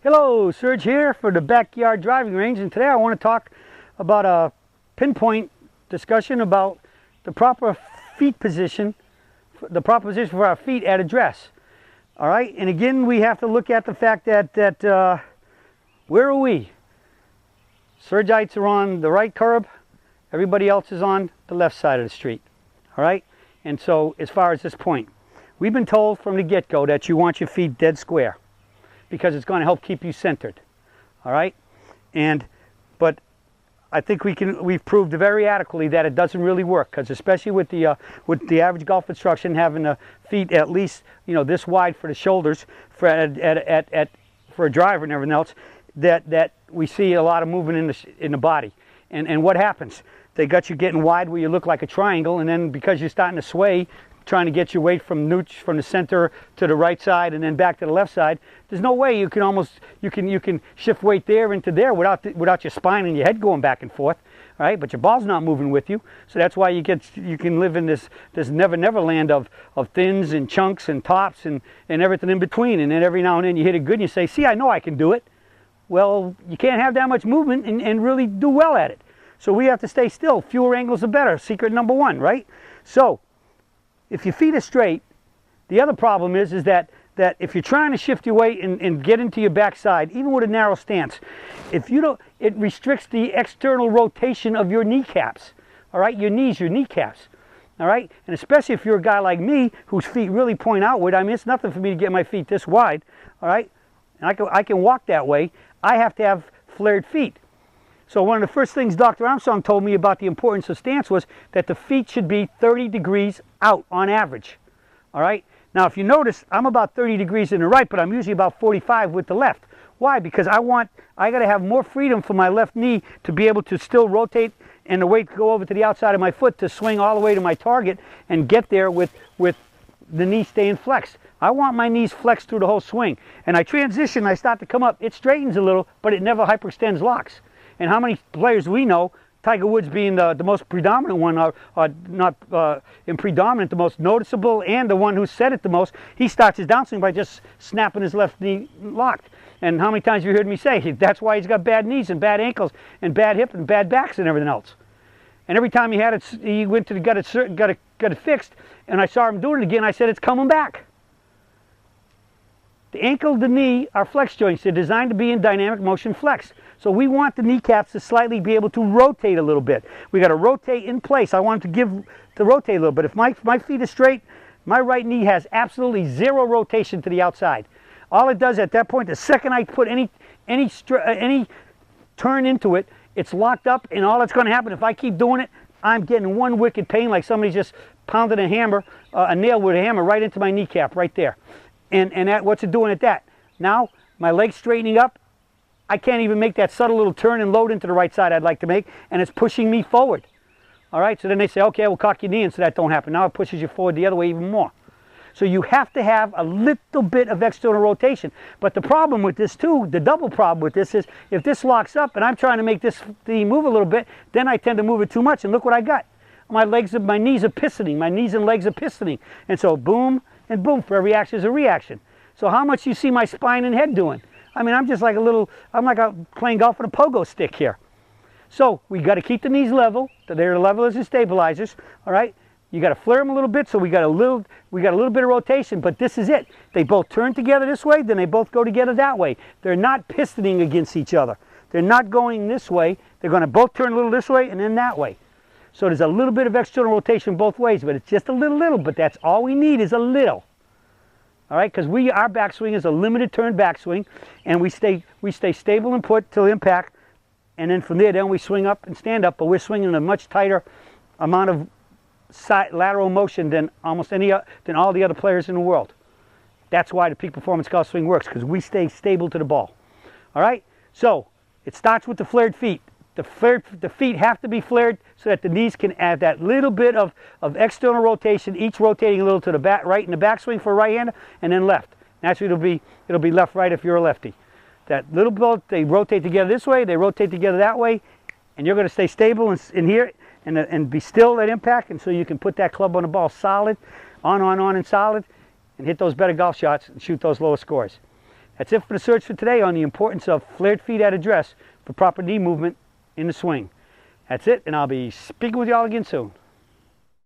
Hello, Serge here for the Backyard Driving Range, and today I want to talk about a pinpoint discussion about the proper feet position, the proper position for our feet at address. All right, and again we have to look at the fact that where are we? Sergeites are on the right curb, everybody else is on the left side of the street. All right, and so as far as this point, we've been told from the get-go that you want your feet dead square, because it's going to help keep you centered. All right, but I think we've proved very adequately that it doesn't really work, because especially with the average golf instruction, having the feet at least this wide for the shoulders for a driver and everything else, that we see a lot of movement in the body. And what happens? They got you getting wide where you look like a triangle, and then because you're starting to sway, trying to get your weight from the center to the right side and then back to the left side, there's no way you can shift weight there into there without your spine and your head going back and forth, right? But your ball's not moving with you, so that's why you can live in this never land of thins and chunks and tops and everything in between. And then every now and then you hit it good and you say, see, I know I can do it. Well, you can't have that much movement and really do well at it. So we have to stay still. Fewer angles are better. Secret number one, right? So if your feet are straight, the other problem is that if you're trying to shift your weight and get into your backside, even with a narrow stance, it restricts the external rotation of your kneecaps. All right, your knees, your kneecaps. All right, and especially if you're a guy like me whose feet really point outward. I mean, it's nothing for me to get my feet this wide. All right, and I can walk that way. I have to have flared feet. So one of the first things Dr. Armstrong told me about the importance of stance was that the feet should be 30 degrees out on average. All right? Now, if you notice, I'm about 30 degrees in the right, but I'm usually about 45 with the left. Why? Because I got to have more freedom for my left knee to be able to still rotate and the weight go over to the outside of my foot to swing all the way to my target and get there with the knee staying flexed. I want my knees flexed through the whole swing. And I transition, I start to come up. It straightens a little, but it never hyperextends locks. And how many players we know, Tiger Woods being the most predominant one, the most noticeable, and the one who said it the most, he starts his downswing by just snapping his left knee locked. And how many times have you heard me say, that's why he's got bad knees and bad ankles and bad hip and bad backs and everything else. And every time he went to got it fixed, and I saw him doing it again, I said, it's coming back. The ankle, the knee are flex joints. They're designed to be in dynamic motion flex. So we want the kneecaps to slightly be able to rotate a little bit. We got to rotate in place. I want it to rotate a little bit. If my feet are straight, my right knee has absolutely zero rotation to the outside. All it does at that point, the second I put any turn into it, it's locked up, and all that's going to happen, if I keep doing it, I'm getting one wicked pain like somebody just pounded a nail with a hammer right into my kneecap right there. And what's it doing at that? Now, my leg's straightening up. I can't even make that subtle little turn and load into the right side I'd like to make, and it's pushing me forward. All right, so then they say, okay, we'll cock your knee in so that don't happen. Now it pushes you forward the other way even more. So you have to have a little bit of external rotation. But the problem with this too, the double problem with this is, if this locks up and I'm trying to make this thing move a little bit, then I tend to move it too much, and look what I got. My knees are pistoning. My knees and legs are pistoning. And so boom and boom, for every action is a reaction. So how much you see my spine and head doing? I mean, I'm like playing golf with a pogo stick here. So we got to keep the knees level. They're levelers and stabilizers. All right. You got to flare them a little bit, so we got a little bit of rotation. But this is it. They both turn together this way, then they both go together that way. They're not pistoning against each other. They're not going this way. They're going to both turn a little this way and then that way. So there's a little bit of external rotation both ways, but it's just a little. But that's all we need is a little. All right, because our backswing is a limited turn backswing, and we stay stable and put till impact, and then from there, then we swing up and stand up. But we're swinging in a much tighter amount of lateral motion than all the other players in the world. That's why the peak performance golf swing works, because we stay stable to the ball. All right, so it starts with the flared feet. The feet have to be flared so that the knees can add that little bit of external rotation, each rotating a little to the back, right in the backswing for a right-hander, and then left. Naturally, it'll be left-right if you're a lefty. That little bit, they rotate together this way, they rotate together that way, and you're going to stay stable in here and be still at impact, and so you can put that club on the ball solid, on, and solid, and hit those better golf shots and shoot those lower scores. That's it for the search for today on the importance of flared feet at address for proper knee movement in the swing. That's it, and I'll be speaking with y'all again soon.